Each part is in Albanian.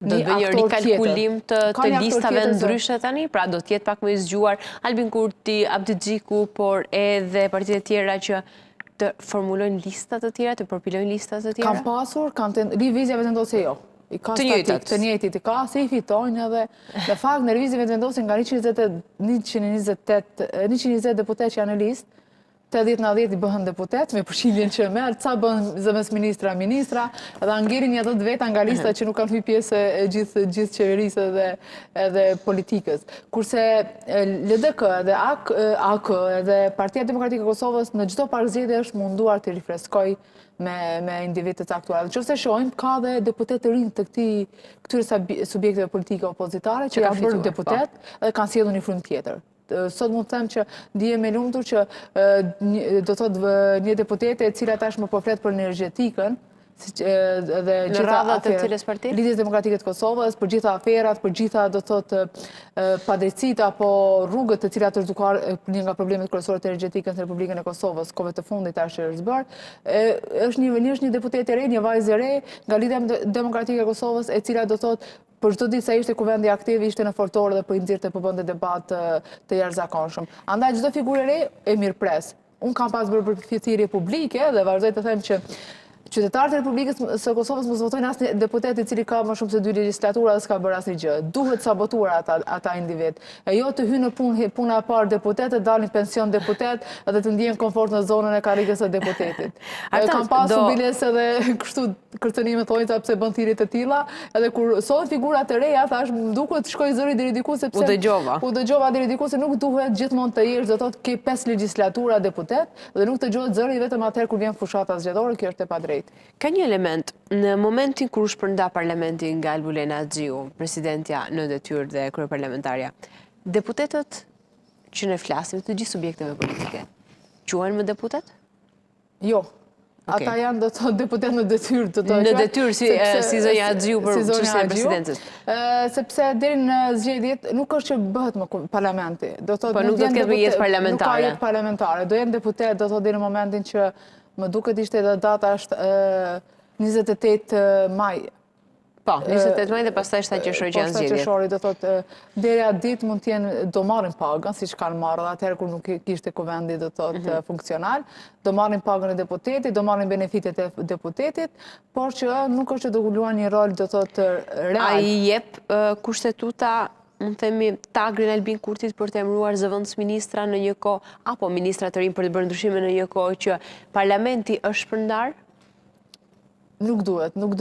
Do të bëjë një rikalkulim të listave ndryshe tani, pra do të jetë pak më i zgjuar Albin Kurti, Abdi Xhiku, por edhe partitë e tjera që të formulojnë listat të tjera, të përpilojnë listat të tjera? Kam pasur, revizja vetëvendosje jo. I ka statik, të njëjtit i ka, se i fitojnë edhe, në fakt në revizja vetëvendosje nga 120 deputet që janë në listë, 80-90 i bëhen deputet, me përshiljen që merë, ca bëhen zëmes ministra, edhe angerin një ato veta nga lista që nuk kanë hy pjesë e gjithë qeverisë edhe politikës. Kurse LDK edhe AK edhe Partia Demokratike e Kosovës në çdo parzgjedhje është munduar të rifreskoj me individ të caktuar. Nëse shohim, ka dhe deputet të rinj të këtyre subjekteve politike opozitare që janë bërë deputet dhe kanë sjellur një frymë tjetër. Sot mund të them që ndihem e lumtur që do thotë një deputete e cila tashmë po flet për energjetikën dhe në radhat e cilës parti? Lidhjes Demokratike të Kosovës, për gjitha aferat, për gjitha do thotë padrejtësitë apo rrugët të cilat është dukuar një nga problemet kryesore të energjetikës në Republikën e Kosovës, kohëve të fundit tash është bërë, është një deputete e re, një vajzë e re nga Lidhja Demokratike e Kosovës, e cila do thotë për çdo ditë sa ishte kuvendi aktiv, ishte në fortore dhe po i nxirrte po bënte debat të jashtëzakonshëm. Andaj çdo figurë e re e mirëpres. Unë kam pas bërë përfitirie publike dhe vazhdoj të them që qytetarët e Republikës së Kosovës mos votojnë asnjë deputet i cili ka më shumë se 2 legjislatura dhe s'ka bërë asnjë gjë. Duhet sabotuar ata individ. E jo të hynë në puna e parë deputetet, dalin pension deputet dhe të ndjehen komfort në zonën e karrikës së deputetit. Kam pasur biles edhe kështu kërcënime thonjta pse bën thirrje të tilla, edhe kur sohet figurat e reja, thash më duket shkoj zëri deri diku sepse u dëgjova deri diku se nuk duhet gjithmonë të jesh, do thotë ke 5 legjislatura deputet dhe nuk dëgjohet zëri vetëm atëherë kur vjen fushata zgjedhore, kjo është e padrejtë. Ka një element, në momentin kur u shpërnda parlamenti nga Albulena Xhiu, presidentja në detyrë dhe kryeparlamentarja, deputetët që ne flasim të gjithë subjekteve politike, quhen më deputet? Jo. Ata janë do të deputet në detyrë. Në detyrë si zonja Xhiu për çështjen e presidencës. Sepse deri në zgjedhjet nuk është që bëhet më parlamenti. Po nuk do të ketë jetë parlamentare. Nuk ka jetë parlamentare. Do jenë deputet, do thotë deri në momentin që më duket ishte edhe data është 28 maj. Po, 28 maj dhe pastaj 7 qershor që janë zgjedhjet. 7 qershori do thotë deri atë ditë mund të jenë do marrin pagën, siç kanë marrë atëherë kur nuk kishte kuvendi do thotë funksional, do marrin pagën e deputetit, do marrin benefitet e deputetit, por që nuk është që do luajnë një rol do thotë real. Ai jep kushtetuta mund të themi tagrin Albin Kurtit për të emëruar zëvendës ministra në një kohë, apo ministra të rinj për të bërë ndryshime në një kohë që parlamenti është shpërndar? Nuk duhet, nuk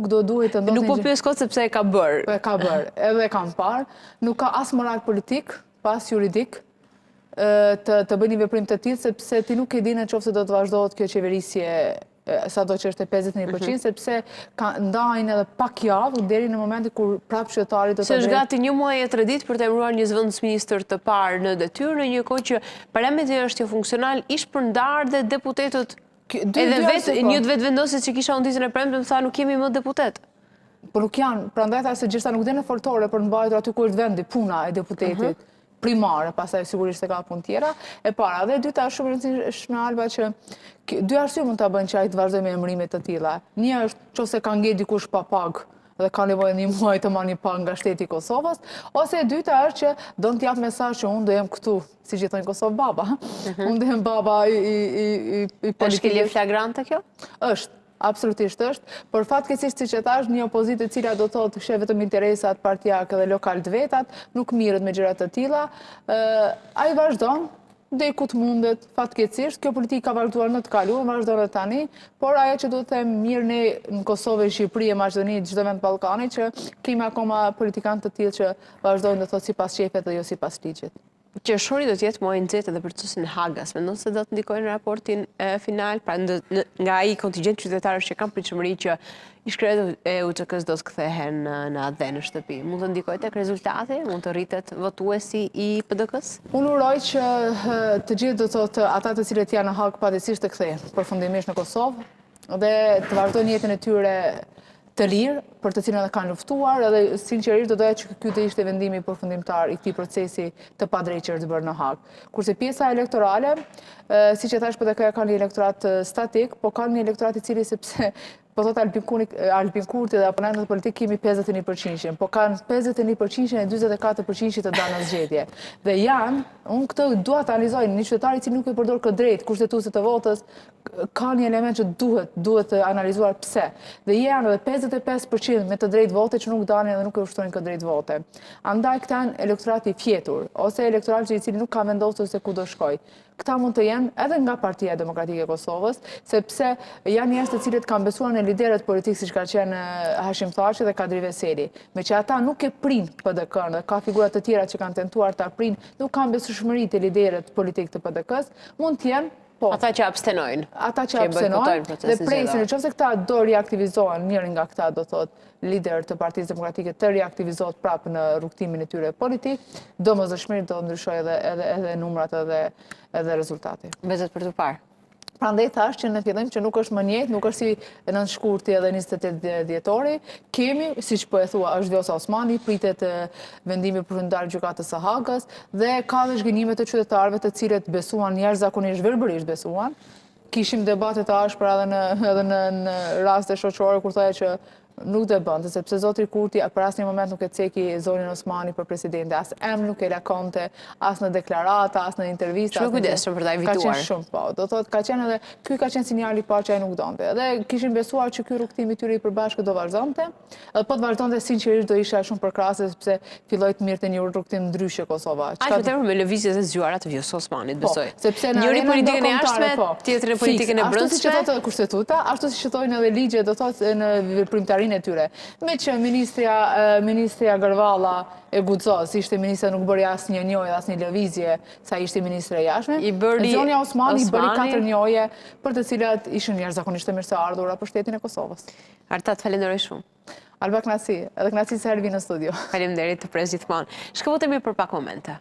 do duhet të ndodhë. Nuk po pyes kot sepse e ka bërë. E ka bërë, edhe e kam parë. Nuk ka as moral politik, pas juridik, të bëjë një veprim të tillë, sepse ti nuk e di nëse do të vazhdohet kjo qeverisje sado që është e 51%, sepse ndajnë edhe pak javë deri në momentin kur prapë qytetari do të Se është gati një muaj e 3 ditë për të emëruar një zëvendës ministër të parë në detyrë, në një kohë që parlamenti është jo funksional, ish përndar dhe deputetët edhe një vetëvendosjes që kisha unditën e premte më tha nuk kemi më deputet. Po nuk janë, prandaj tha se gjithsa nuk dhe në fortore për mbajtur aty ku është vendi, puna e deputetit primare, pastaj sigurisht se ka punë tjera. E para dhe e dyta është shumë e rëndësishme Alba që dy arsye mund ta bëjnë që ai të vazhdojë me emërime të tilla. Një është nëse ka ngel dikush pa pagë dhe ka nevojë një muaj të marrë një pagë nga shteti i Kosovës, ose e dyta është që do të jap mesazh që unë do jem këtu, siç i thonë Kosovë baba. Unë do jem baba i politikës. Është kjo flagrante kjo? Është. Absolutisht është, por fatkeqësisht siç e thash, një opozitë e cila do thotë sheh vetëm interesat partijake dhe lokal të vetat, nuk mirret me gjëra të tilla. Ai vazhdon deri ku të mundet, fatkeqësisht, kjo politikë ka vazhduar në të kaluar, vazhdon edhe tani, por ajo që do të them mirë ne në Kosovë, Shqipëri e Maqedoni, çdo vend të Ballkanit që kemi akoma politikanë të tillë që vazhdojnë të thotë sipas shefet dhe jo sipas ligjit. Qershori do të jetë muaj i nxehtë edhe për procesin e Hagas. Mendon se do të ndikojë në raportin final, pra nga ai kontingjent qytetarësh që kanë pritshmëri që ish-kryetarët e UÇK-s do të kthehen në atë në shtëpi. Mund të ndikojë tek rezultati? Mund të rritet votuesi i PDK-s? Unë uroj që të gjithë do thotë ata të cilët janë në Hag padësisht të kthehen përfundimisht në Kosovë dhe të vazhdojnë jetën e tyre të lirë, për të cilën kanë luftuar, edhe sinqerisht do doja që ky të ishte vendimi përfundimtar i këtij procesi të padrejtë që është bërë në Hag. Kurse pjesa elektorale, siç e thash, PDK ka një elektorat statik, po ka një elektorat i cili sepse po thot Albin Kurti dhe oponentët politik kemi 51%, po kanë 51% e 44% të danës zgjedhje. Dhe janë, unë këtë dua të analizoj, një qytetari që nuk e përdor këtë drejt, kushtetuese të votës, ka një element që duhet të analizuar pse. Dhe janë edhe 55% me të drejt vote që nuk dalin dhe nuk e ushtrojnë këtë drejt vote. Andaj këta janë elektorati fjetur, ose elektorat që i cili nuk ka vendosur se ku do shkoj. Këta mund të jenë edhe nga Partia Demokratike e Kosovës, sepse janë njerëz të cilët kanë besuar në liderët politikë siç ka qenë Hashim Thaçi dhe Kadri Veseli. Me që ata nuk e prin PDK-n dhe ka figura të tjera që kanë tentuar ta prin, nuk kanë besueshmëri te liderët politikë të PDK-s, mund të jenë ata që abstenojnë. Ata që abstenojnë dhe presin, nëse këta do riaktivizohen, njëri nga këta do thot lider të Partisë Demokratike të riaktivizohet prapë në rrugtimin e tyre politik, domosdoshmërisht do ndryshojë edhe numrat edhe rezultati. Vezet për të parë. Prandaj thash që në fillim që nuk është më njëjtë, nuk është si 9 shkurti edhe 28 dhjetori, kemi, siç po e thua, është Vjosa Osmani, pritet vendimi përfundimtar i gjykatës së Hagës dhe ka dhe zhgënjime të qytetarëve të cilët besuan jashtëzakonisht verbërisht besuan. Kishim debate të ashpra edhe në raste shoqërore kur thoya që nuk do bënte, sepse zotri Kurti për asnjë moment nuk e ceki Zonin Osmani për presidente, as nuk e lakonte, as në deklarata, as në intervista. Shumë kujdesshëm për ta evituar. Ka qenë shumë, po. Do thotë ka qenë edhe ky ka qenë sinjali i parë që ai nuk donte. Dhe kishin besuar që ky rrugtim i tyre i përbashkët do vazhdonte. Edhe po të vazhdonte sinqerisht do isha shumë përkrahase sepse filloi të mirte një rrugtim ndryshe Kosova. Aq më tepër me lëvizjet e zgjuara të Vjosës Osmanit, besoj. Sepse njëri politikën e jashtme, tjetri politikën e brendshme. Ashtu siç thotë kushtetuta, ashtu siç thonë edhe ligjet, do thotë në veprimtarinë e tyre. Me që ministria Gërvalla e guxos, ishte ministra nuk bëri asnjë njojë, asnjë lëvizje sa ishte ministre e jashtme. Zonja Osmani i bëri 4 njoje për të cilat ishin jashtëzakonisht të mirëseardhura për shtetin e Kosovës. Arta, të falenderoj shumë. Alba knasi, edhe knasi se herë vi në studio. Faleminderit të pres gjithmonë. Shkëputemi për pak momente.